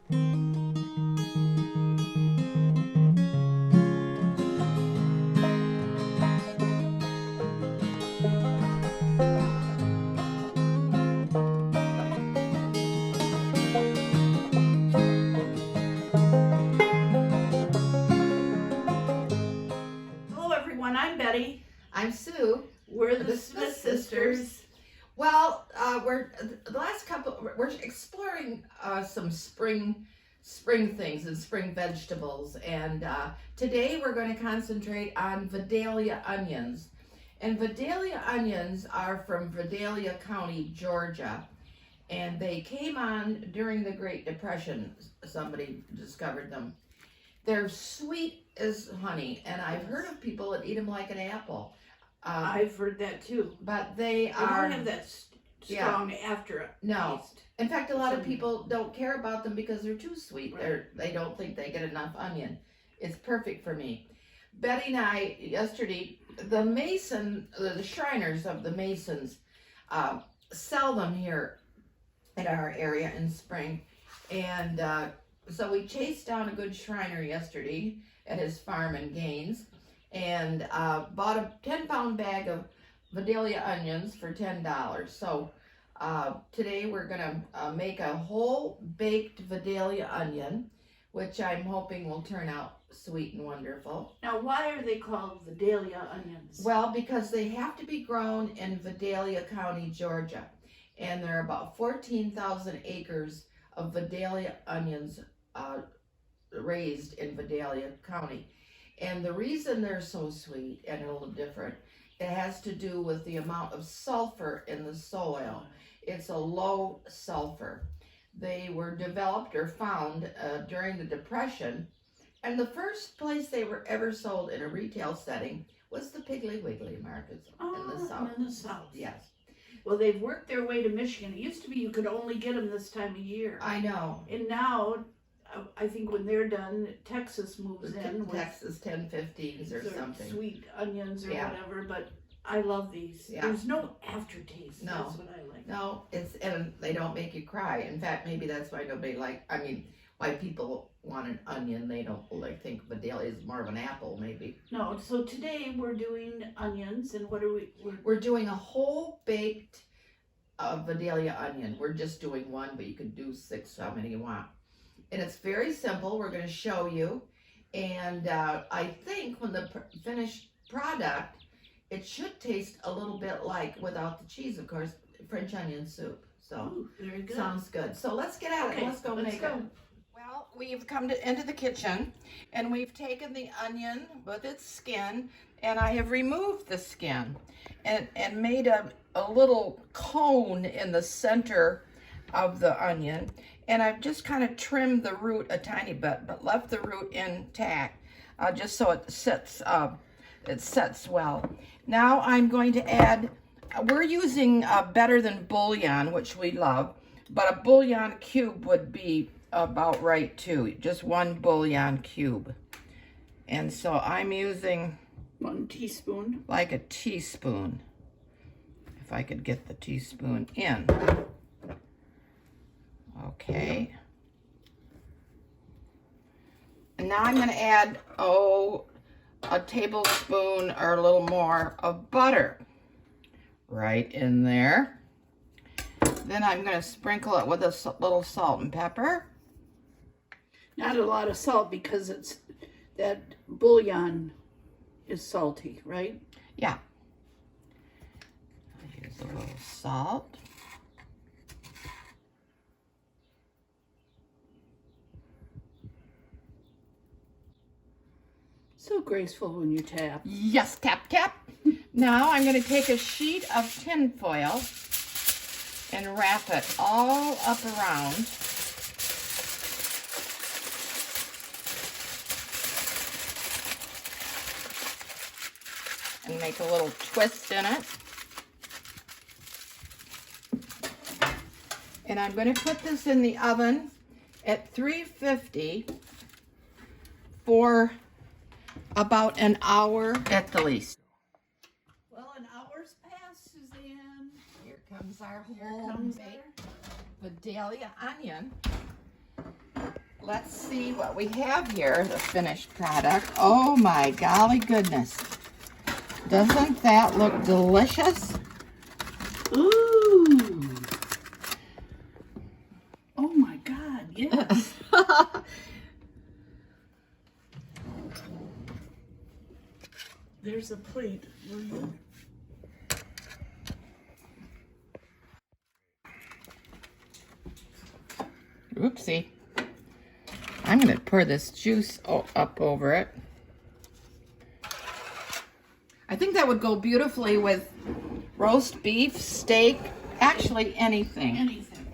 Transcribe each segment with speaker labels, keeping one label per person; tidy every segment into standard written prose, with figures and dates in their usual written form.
Speaker 1: I'm Betty.
Speaker 2: I'm Sue.
Speaker 1: We're the Smith sisters.
Speaker 2: Well, we're exploring some spring things and spring vegetables, and today we're going to concentrate on Vidalia onions. And Vidalia onions are from Vidalia County, Georgia, and they came on during the Great Depression. Somebody discovered them. They're sweet as honey, and I've heard of people that eat them like an apple.
Speaker 1: I've heard that too.
Speaker 2: But they
Speaker 1: don't have that strong after
Speaker 2: no.
Speaker 1: taste.
Speaker 2: In fact, a lot of people don't care about them because they're too sweet.
Speaker 1: Right.
Speaker 2: They don't think they get enough onion. It's perfect for me. Betty and I, yesterday, the Shriners of the Masons sell them here in our area in spring. And so we chased down a good Shriner yesterday at his farm in Gaines and bought a 10-pound bag of Vidalia onions for $10. So today we're gonna make a whole baked Vidalia onion, which I'm hoping will turn out sweet and wonderful.
Speaker 1: Now, why are they called Vidalia onions?
Speaker 2: Well, because they have to be grown in Vidalia County, Georgia, and there are about 14,000 acres of Vidalia onions raised in Vidalia County. And the reason they're so sweet and a little different, it has to do with the amount of sulfur in the soil. It's a low sulfur. They were developed or found during the Depression, and the first place they were ever sold in a retail setting was the Piggly Wiggly markets in the South.
Speaker 1: In the South.
Speaker 2: Yes.
Speaker 1: Well, they've worked their way to Michigan. It used to be you could only get them this time of year.
Speaker 2: I know.
Speaker 1: And now, I think when they're done, Texas moves in.
Speaker 2: Texas 1015s or something.
Speaker 1: Sweet onions or whatever, but I love these.
Speaker 2: Yeah.
Speaker 1: There's no aftertaste.
Speaker 2: No.
Speaker 1: That's what I like.
Speaker 2: No, and they don't make you cry. In fact, maybe that's why why people want an onion. They don't think Vidalia is more of an apple, maybe.
Speaker 1: No, so today we're doing onions, and what are we?
Speaker 2: We're doing a whole baked Vidalia onion. We're just doing one, but you could do 6, how many you want. And it's very simple. We're going to show you. And I think when the finished product, it should taste a little bit like, without the cheese, of course, French onion soup. So,
Speaker 1: ooh, very good.
Speaker 2: Sounds good. So let's get at it. Let's go make it. Well, we've come into the kitchen, and we've taken the onion with its skin, and I have removed the skin and made a little cone in the center of the onion, and I've just kind of trimmed the root a tiny bit, but left the root intact, just so it sets well. Now I'm going to add, we're using Better Than Bouillon, which we love, but a bouillon cube would be about right too, just 1 bouillon cube. And so I'm using
Speaker 1: 1 teaspoon.
Speaker 2: Like a teaspoon, if I could get the teaspoon in. Okay. And now I'm going to add, a tablespoon or a little more of butter right in there. Then I'm going to sprinkle it with a little salt and pepper.
Speaker 1: Not a lot of salt because that bouillon is salty, right?
Speaker 2: Yeah. Here's a little salt.
Speaker 1: So graceful when you tap.
Speaker 2: Yes, tap, tap. Now I'm going to take a sheet of tin foil and wrap it all up around. And make a little twist in it. And I'm going to put this in the oven at 350 for about an hour at the least.
Speaker 1: Well, an hour's passed, Suzanne.
Speaker 2: Here comes our whole baked Vidalia onion. let's see what we have here, the finished product. Oh my golly goodness. Doesn't that look delicious?
Speaker 1: Ooh. Oh my God, yes. There's a plate. Will you?
Speaker 2: Oopsie. I'm going to pour this juice up over it. I think that would go beautifully with roast beef, steak, actually anything.
Speaker 1: Anything.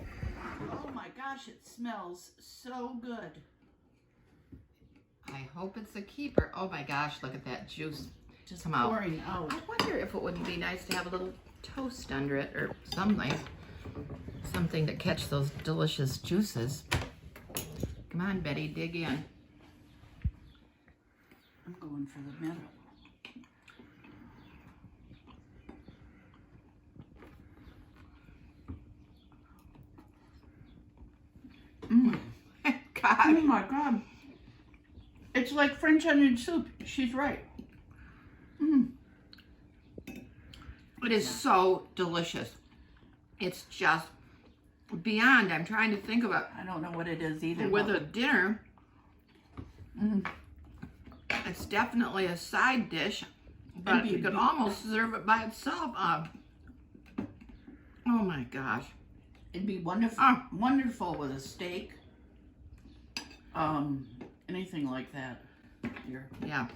Speaker 1: Oh my gosh, it smells so good.
Speaker 2: I hope it's a keeper. Oh my gosh, look at that juice
Speaker 1: Just
Speaker 2: come out.
Speaker 1: pouring out.
Speaker 2: I wonder if it wouldn't be nice to have a little toast under it or something. Something to catch those delicious juices. Come on, Betty, dig in.
Speaker 1: I'm going for the middle.
Speaker 2: God.
Speaker 1: Oh my God. It's like French onion soup. She's right.
Speaker 2: It is so delicious. It's just beyond. I'm trying to think about
Speaker 1: I don't know what it is either.
Speaker 2: with a dinner. It's definitely a side dish, but you could almost serve it by itself. Oh my gosh.
Speaker 1: It'd be wonderful, wonderful with a steak. Anything like that. Here.
Speaker 2: Yeah.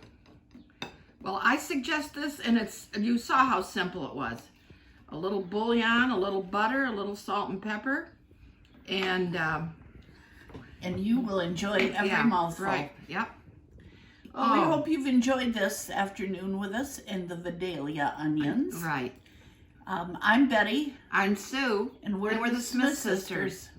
Speaker 2: Well, I suggest this, and you saw how simple it was. A little bouillon, a little butter, a little salt and pepper, and
Speaker 1: you will enjoy every mouthful.
Speaker 2: Right. Yep.
Speaker 1: Well, we hope you've enjoyed this afternoon with us in the Vidalia onions.
Speaker 2: Right.
Speaker 1: I'm Betty.
Speaker 2: I'm Sue.
Speaker 1: And we're the Smith sisters.